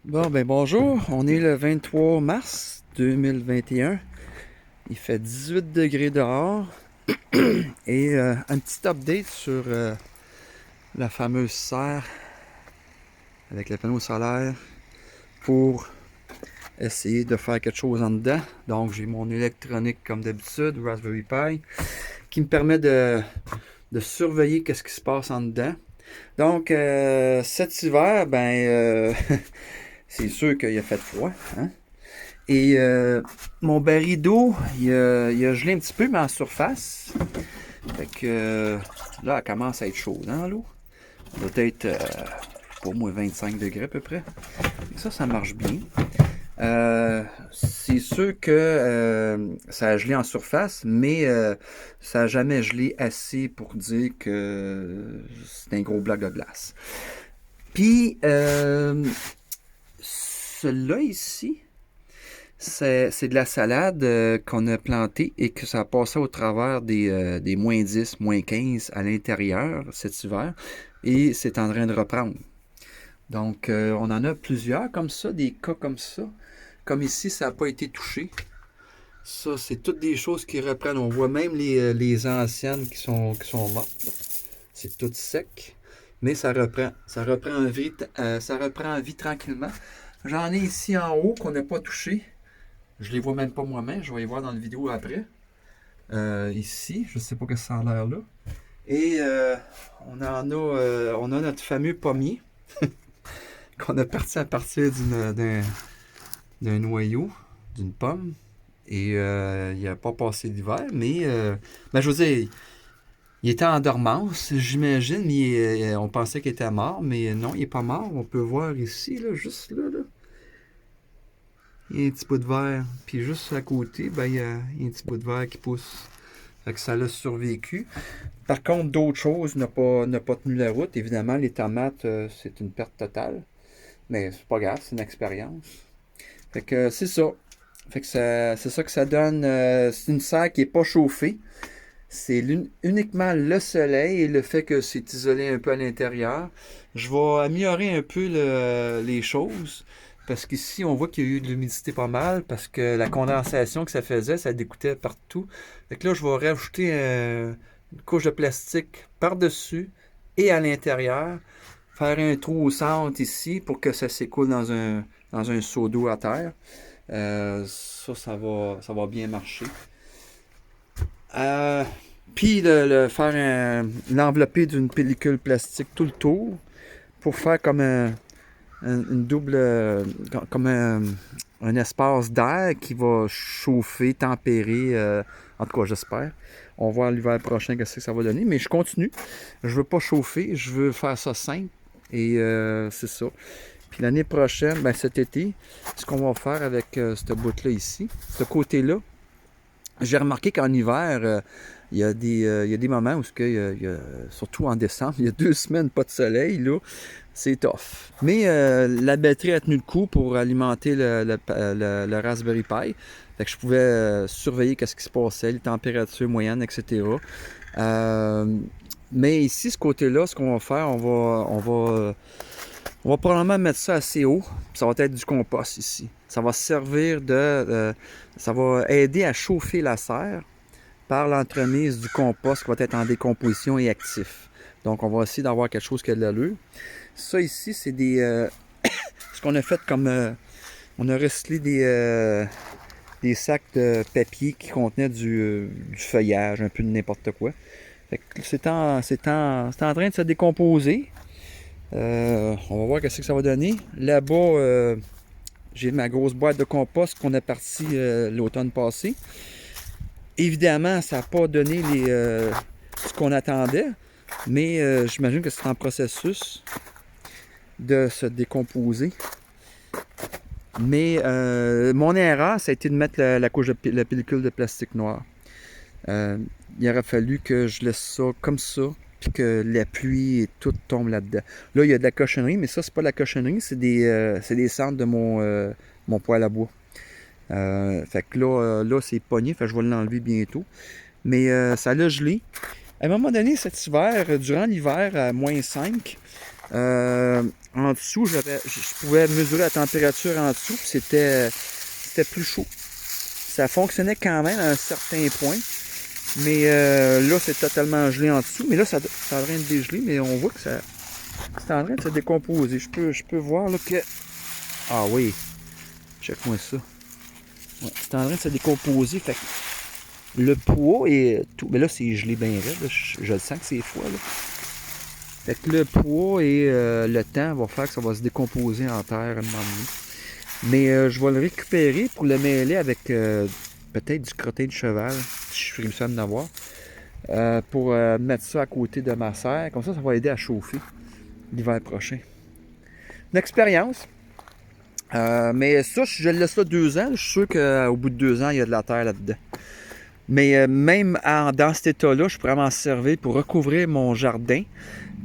Bon, ben bonjour, on est le 23 mars 2021. Il fait 18 degrés dehors. Et un petit update sur la fameuse serre avec les panneaux solaires pour essayer de faire quelque chose en dedans. Donc j'ai mon électronique comme d'habitude, Raspberry Pi, qui me permet de surveiller qu'est-ce qui se passe en dedans. Donc cet hiver, c'est sûr qu'il a fait froid, hein? Et mon baril d'eau, il a gelé un petit peu, mais en surface. Fait que là, elle commence à être chaude, hein, l'eau. Ça doit être, pour moi, 25 degrés à peu près. Et ça marche bien. C'est sûr que ça a gelé en surface, mais ça n'a jamais gelé assez pour dire que c'est un gros bloc de glace. Puis, celui-là ici, c'est de la salade qu'on a plantée et que ça a passé au travers des moins 10, moins 15 à l'intérieur cet hiver. Et c'est en train de reprendre. Donc, on en a plusieurs comme ça, des cas comme ça. Comme ici, ça n'a pas été touché. Ça, c'est toutes des choses qui reprennent. On voit même les anciennes qui sont mortes. C'est tout sec. Mais ça reprend. Ça reprend en vie tranquillement. J'en ai ici en haut qu'on n'a pas touché. Je les vois même pas moi-même, je vais les voir dans la vidéo après. Ici, je sais pas que ça a l'air là. Et on a notre fameux pommier qu'on a parti à partir d'un noyau, d'une pomme. Et il n'a pas passé l'hiver, mais je veux dire, il était en dormance, j'imagine, mais on pensait qu'il était mort, mais non, il n'est pas mort. On peut voir ici, là, juste là, là. Il y a un petit bout de verre. Puis juste à côté, il y a un petit bout de verre qui pousse. Fait que ça l'a survécu. Par contre, d'autres choses n'ont pas tenu la route. Évidemment, les tomates, c'est une perte totale. Mais c'est pas grave, c'est une expérience. Fait que c'est ça. Fait que c'est ça que ça donne. C'est une serre qui n'est pas chauffée. C'est uniquement le soleil et le fait que c'est isolé un peu à l'intérieur. Je vais améliorer un peu les choses. Parce qu'ici, on voit qu'il y a eu de l'humidité pas mal. Parce que la condensation que ça faisait, ça dégoûtait partout. Fait que là, je vais rajouter une couche de plastique par-dessus et à l'intérieur. Faire un trou au centre ici pour que ça s'écoule dans un seau d'eau à terre. Ça va bien marcher. Euh, Puis l'envelopper d'une pellicule plastique tout le tour pour faire comme une double, comme un espace d'air qui va chauffer, tempérer, en tout cas j'espère. On va voir l'hiver prochain qu'est-ce que ça va donner, mais je continue. Je veux pas chauffer, je veux faire ça simple et c'est ça. Puis l'année prochaine, cet été, ce qu'on va faire avec ce bout-là ici, ce côté-là, j'ai remarqué qu'en hiver, il y a des moments où, surtout en décembre, il y a 2 semaines pas de soleil, là, c'est tough. Mais la batterie a tenu le coup pour alimenter le Raspberry Pi. Fait que je pouvais surveiller ce qui se passait, les températures moyennes, etc. Mais ici, ce côté-là, ce qu'on va faire, on va probablement mettre ça assez haut. Ça va être du compost ici. Ça va servir ça va aider à chauffer la serre par l'entremise du compost qui va être en décomposition et actif. Donc, on va essayer d'avoir quelque chose qui a de l'allure. Ça ici, c'est ce qu'on a fait comme... on a recyclé des sacs de papier qui contenaient du feuillage, un peu de n'importe quoi. Fait que c'est en train de se décomposer. On va voir ce que ça va donner. Là-bas, j'ai ma grosse boîte de compost qu'on a partie l'automne passé. Évidemment, ça n'a pas donné ce qu'on attendait, mais j'imagine que c'est en processus de se décomposer. Mais mon erreur, ça a été de mettre la couche de la pellicule de plastique noir. Il aurait fallu que je laisse ça comme ça, puis que la pluie et tout tombe là-dedans. Là, il y a de la cochonnerie, mais ça, c'est pas de la cochonnerie, c'est des cendres de mon poêle à bois. Fait que là c'est pogné, fait que je vais l'enlever bientôt. Mais ça l'a gelé. À un moment donné, cet hiver, durant l'hiver, à -5, en dessous, je pouvais mesurer la température en dessous, puis c'était plus chaud. Ça fonctionnait quand même à un certain point, mais là, c'est totalement gelé en dessous. Mais là, ça est en train de dégeler, mais on voit que c'est en train de se décomposer. Je peux voir là, que... Ah oui, check-moi ça. Ouais, c'est en train de se décomposer, fait que le poids est tout... Mais là, c'est gelé bien raide, là. Je le sens que c'est froid, là. Fait que le poids et le temps vont faire que ça va se décomposer en terre à un moment donné. Mais je vais le récupérer pour le mêler avec peut-être du crottin de cheval, si je suis réussi à en avoir, pour mettre ça à côté de ma serre. Comme ça va aider à chauffer l'hiver prochain. Une expérience. Mais ça, je le laisse là 2 ans. Je suis sûr qu'au bout de 2 ans, il y a de la terre là-dedans. Mais même dans cet état-là, je pourrais m'en servir pour recouvrir mon jardin.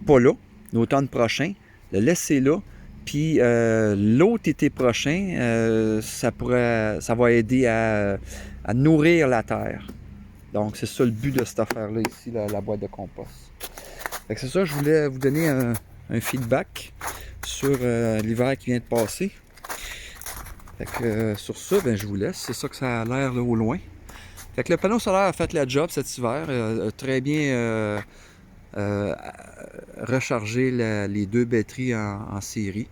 Pas là, l'automne prochain. Le laisser là. Puis l'autre été prochain, ça va aider à nourrir la terre. Donc c'est ça le but de cette affaire-là ici, la boîte de compost. Fait que c'est ça, je voulais vous donner un feedback sur l'hiver qui vient de passer. Fait que sur ça, ben, je vous laisse. C'est ça que ça a l'air là au loin. Fait que le panneau solaire a fait la job cet hiver. A très bien rechargé les 2 batteries en série,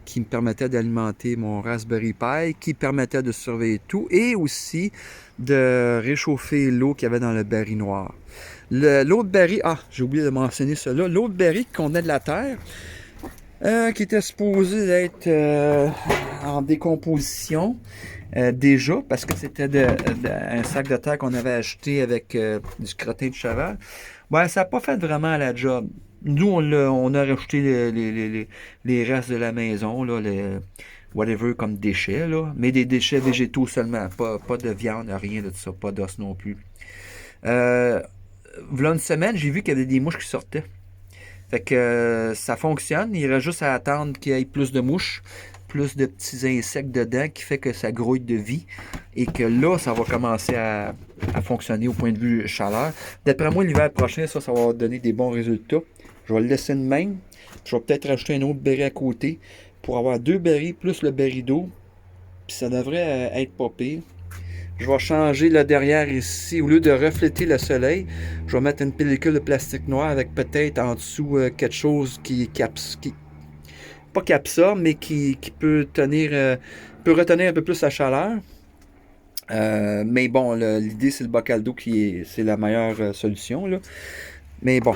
qui me permettait d'alimenter mon Raspberry Pi, qui permettait de surveiller tout et aussi de réchauffer l'eau qu'il y avait dans le baril noir. L'autre baril, j'ai oublié de mentionner cela, l'autre baril qui contenait de la terre, qui était supposé être en décomposition déjà, parce que c'était un sac de terre qu'on avait acheté avec du crottin de cheval. Ouais, ça n'a pas fait vraiment la job. Nous, on a rajouté les restes de la maison, là, whatever comme déchets, là, mais des déchets végétaux seulement, pas de viande, rien de ça, pas d'os non plus. Voilà une semaine, j'ai vu qu'il y avait des mouches qui sortaient. Fait que ça fonctionne, il reste juste à attendre qu'il y ait plus de mouches, plus de petits insectes dedans qui fait que ça grouille de vie et que là, ça va commencer à fonctionner au point de vue chaleur. D'après moi, l'hiver prochain, ça va donner des bons résultats. Je vais le laisser de même. Je vais peut-être rajouter un autre baril à côté pour avoir 2 barils plus le baril d'eau. Puis ça devrait être pas pire. Je vais changer le derrière ici. Au lieu de refléter le soleil, je vais mettre une pellicule de plastique noir avec peut-être en dessous quelque chose pas qui absorbe, mais qui peut retenir un peu plus la chaleur. Mais bon, l'idée c'est le bocal d'eau c'est la meilleure solution, là. Mais bon,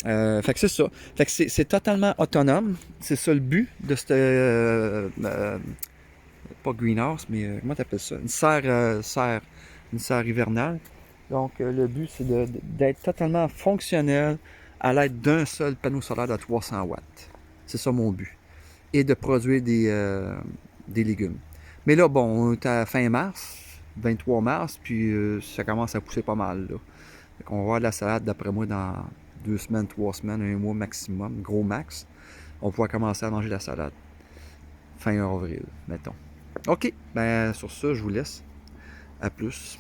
fait que c'est ça. Fait que c'est totalement autonome. C'est ça le but de cette pas greenhouse, mais comment t'appelles ça? Une serre hivernale. Donc le but c'est d'être totalement fonctionnel à l'aide d'un seul panneau solaire de 300 watts. C'est ça mon but. Et de produire des légumes. Mais là, bon, on est à fin mars, 23 mars, puis ça commence à pousser pas mal, là. On va avoir de la salade, d'après moi, dans 2 semaines, 3 semaines, 1 mois maximum, gros max. On va pouvoir commencer à manger de la salade. Fin avril, mettons. OK, ben sur ça, je vous laisse. À plus.